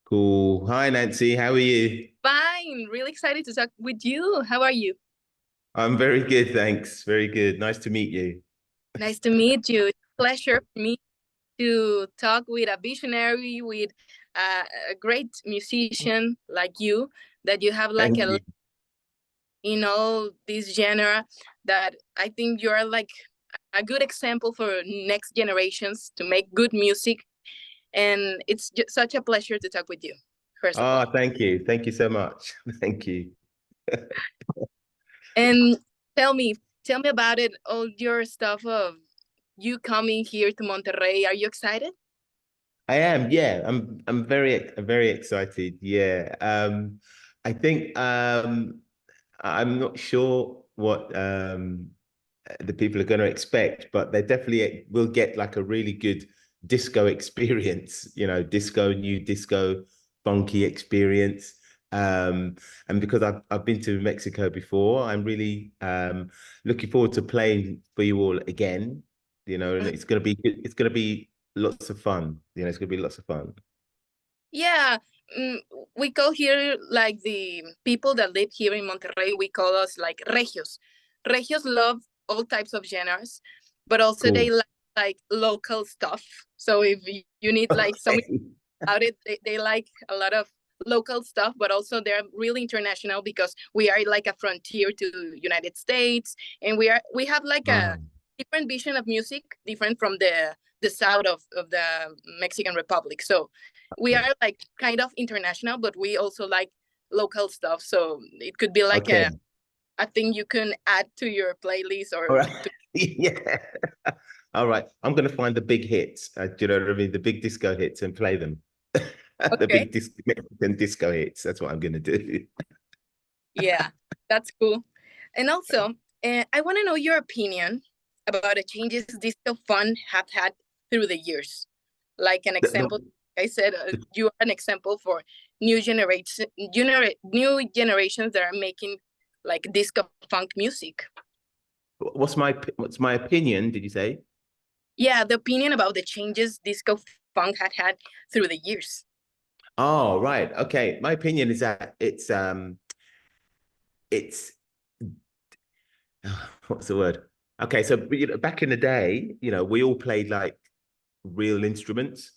Cool. Hi, Nancy. How are you? Fine, really excited to talk with you. How are you? I'm very good, thanks. Very good. Nice to meet you. Nice to meet you. It's a pleasure for me to talk with a visionary, with a great musician like you, that you have like Thank you. in all this genre that I think you're like a good example for next generations to make good music. And it's just such a pleasure to talk with you, first of all. Oh, thank you. Thank you so much. Thank you. And tell me, tell me about it, all your stuff of you coming here to Monterrey. Are you excited? I am, yeah. I'm very excited. Yeah. I think I'm not sure what the people are going to expect, but they definitely will get like a really good disco experience, new disco, funky experience. And because I've been to Mexico before, I'm really looking forward to playing for you all again, and it's gonna be lots of fun. It's gonna be lots of fun. Yeah, mm, we call here like the people that live here in Monterrey, we call us like regios. Regios love all types of genres, but also they Cool. like local stuff. So if you need like something Okay. about it, they like a lot of local stuff, but also they're really international because we are like a frontier to United States, and we have like a Oh, different vision of music, different from the south of the Mexican Republic. So we okay. are like kind of international, but we also like local stuff. So it could be like Okay. a thing you can add to your playlist All or right. to, Yeah. All right. I'm going to find the big hits. Do you know what I mean? The big disco hits and play them. The okay. big Mexican disco hits. That's what I'm going to do. Yeah, that's cool. And also, I want to know your opinion about the changes disco fun have had through the years. Like an The- example, the- I said you are an example for new generations that are making like disco funk music. what's my opinion? Did you say? Yeah, the opinion about the changes disco funk had through the years. Oh, right. Okay. My opinion is that it's what's the word? Okay, so back in the day, we all played like real instruments.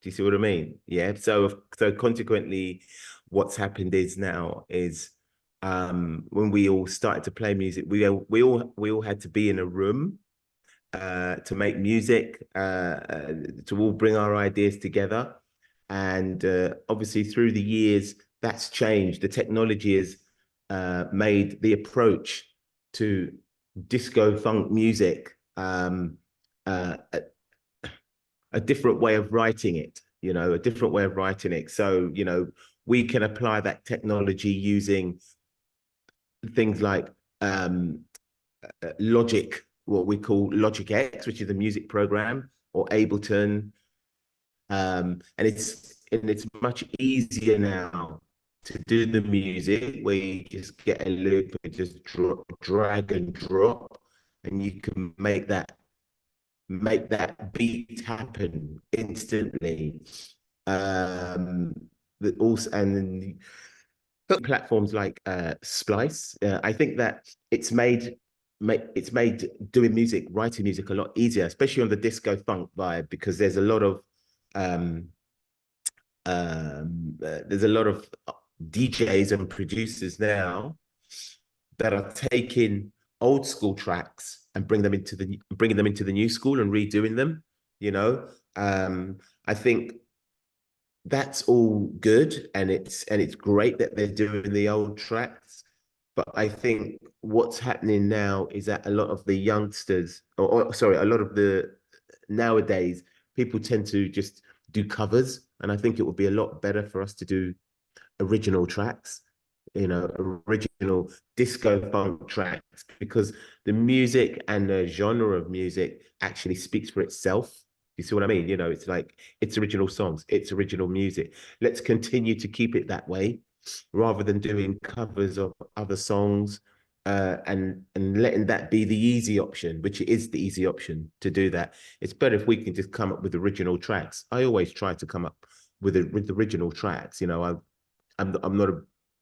Do you see what I mean? Yeah. So consequently, what's happened is now is when we all started to play music, we all had to be in a room to make music, to all bring our ideas together. And obviously, through the years, that's changed. The technology has made the approach to disco funk music a different way of writing it, a different way of writing it. So, we can apply that technology using things like Logic, what we call Logic X, which is a music program, or Ableton. And it's much easier now to do the music where you just get a loop and just drag and drop, and you can make that beat happen instantly. Um, also, and then platforms like Splice, I think that it's made doing music, writing music a lot easier, especially on the disco funk vibe, because um, there's a lot of DJs and producers now that are taking old school tracks and bringing them into the new school and redoing them. You know, I think that's all good, and it's great that they're doing the old tracks. But I think what's happening now is that a lot of the youngsters, or sorry, a lot of the nowadays, people tend to just do covers. And I think it would be a lot better for us to do original tracks, original disco funk tracks, because the music and the genre of music actually speaks for itself. You see what I mean? It's like it's original songs, it's original music. Let's continue to keep it that way rather than doing covers of other songs, and letting that be the easy option, which it is the easy option to do that. It's better if we can just come up with original tracks. I always try to come up with original tracks. You know, I'm not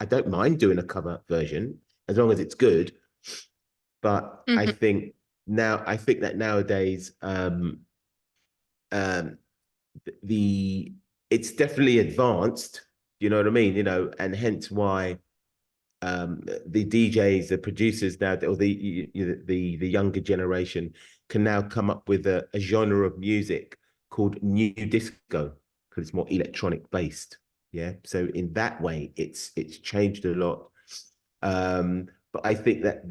I don't mind doing a cover version as long as it's good. But I think that nowadays it's definitely advanced, you know what I mean? You know, and hence why the DJs, the producers now, or the younger generation can now come up with a genre of music called new disco because it's more electronic based. Yeah. So in that way, it's changed a lot. But I think that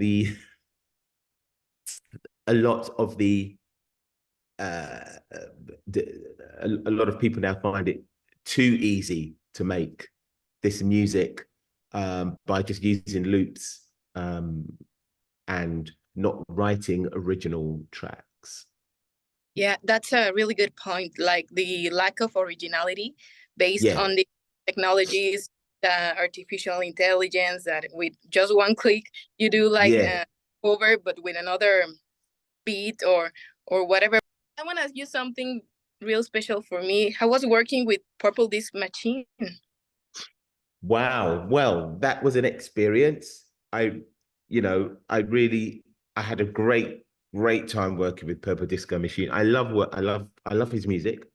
a lot of a lot of people now find it too easy to make this music by just using loops and not writing original tracks. Yeah, that's a really good point. Like the lack of originality based on the technologies, the artificial intelligence that with just one click you do like over, but with another beat or whatever. I want to ask you something real special for me. I was working with Purple Disc Machine. Wow. Well, that was an experience. I had a great time working with Purple Disco Machine. I love his music.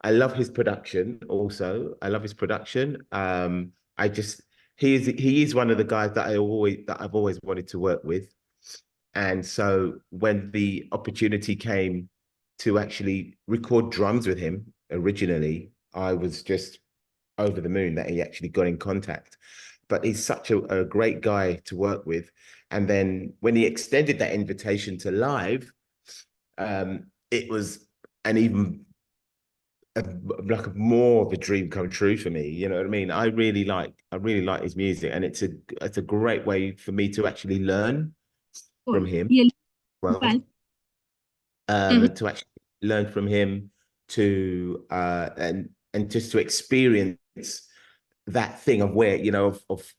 I love his production also. I love his production. I just he is one of the guys that I've always wanted to work with. And so when the opportunity came to actually record drums with him originally, I was just over the moon that he actually got in contact. But he's such a great guy to work with. And then when he extended that invitation to live, it was an even like more of a dream come true for me. You know what I mean? I really like his music, and it's a great way for me to actually learn from him. Well, to actually learn from him and just to experience that thing of where, you know, of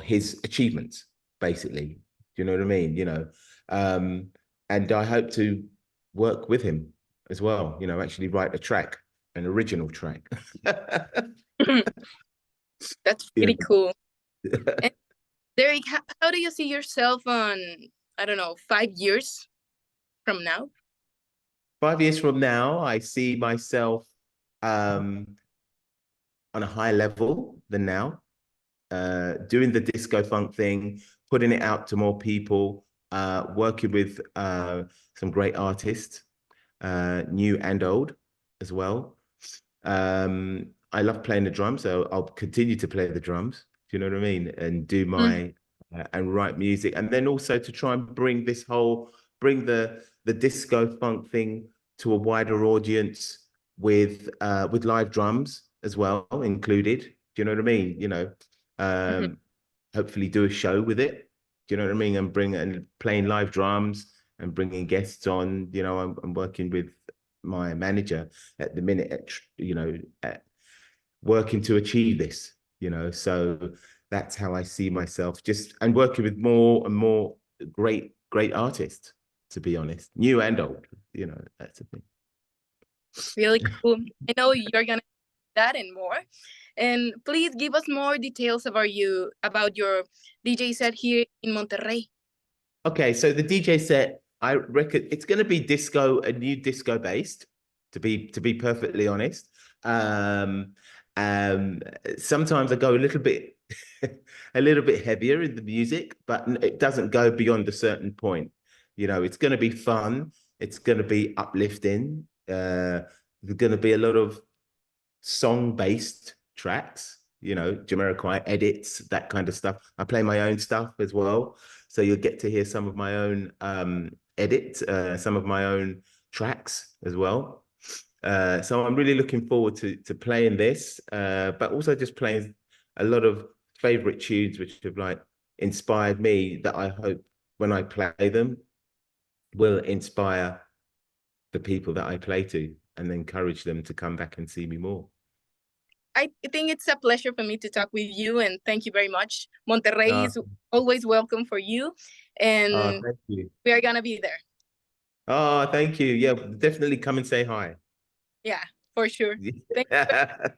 his achievements, basically. Do you know what I mean? You know, and I hope to work with him as well, you know, actually write a track, an original track. That's pretty cool. And Derrick, how do you see yourself on, I don't know, 5 years from now? 5 years from now, I see myself on a higher level than now, doing the disco funk thing, putting it out to more people, working with some great artists, new and old as well. I love playing the drums, so I'll continue to play the drums. Do you know what I mean? And do my and write music, and then also to try and bring the disco funk thing to a wider audience with live drums as well included. Do you know what I mean? You know, hopefully do a show with it. Do you know what I mean? And playing live drums and bringing guests on. You know, I'm working with my manager at the minute, working to achieve this. You know, so that's how I see myself. And working with more and more great artists. To be honest, new and old. You know, that's the thing. Really cool. I know you're gonna do that and more. And please give us more details about your DJ set here in Monterrey. Okay, so the DJ set, I reckon it's going to be a new disco based, to be perfectly honest. Sometimes I go a little bit heavier in the music, but it doesn't go beyond a certain point. You know, it's going to be fun. It's going to be uplifting. There's going to be a lot of song-based tracks, you know, Jamiroquai edits, that kind of stuff. I play my own stuff as well. So you'll get to hear some of my own edits, some of my own tracks as well. So I'm really looking forward to playing this, but also just playing a lot of favorite tunes which have like inspired me, that I hope when I play them will inspire the people that I play to and encourage them to come back and see me more. I think it's a pleasure for me to talk with you, and thank you very much. Monterrey is always welcome for you, and thank you. we are gonna be there. Oh, thank you. Yeah, definitely come and say hi. Yeah, for sure. Thank you. Yeah.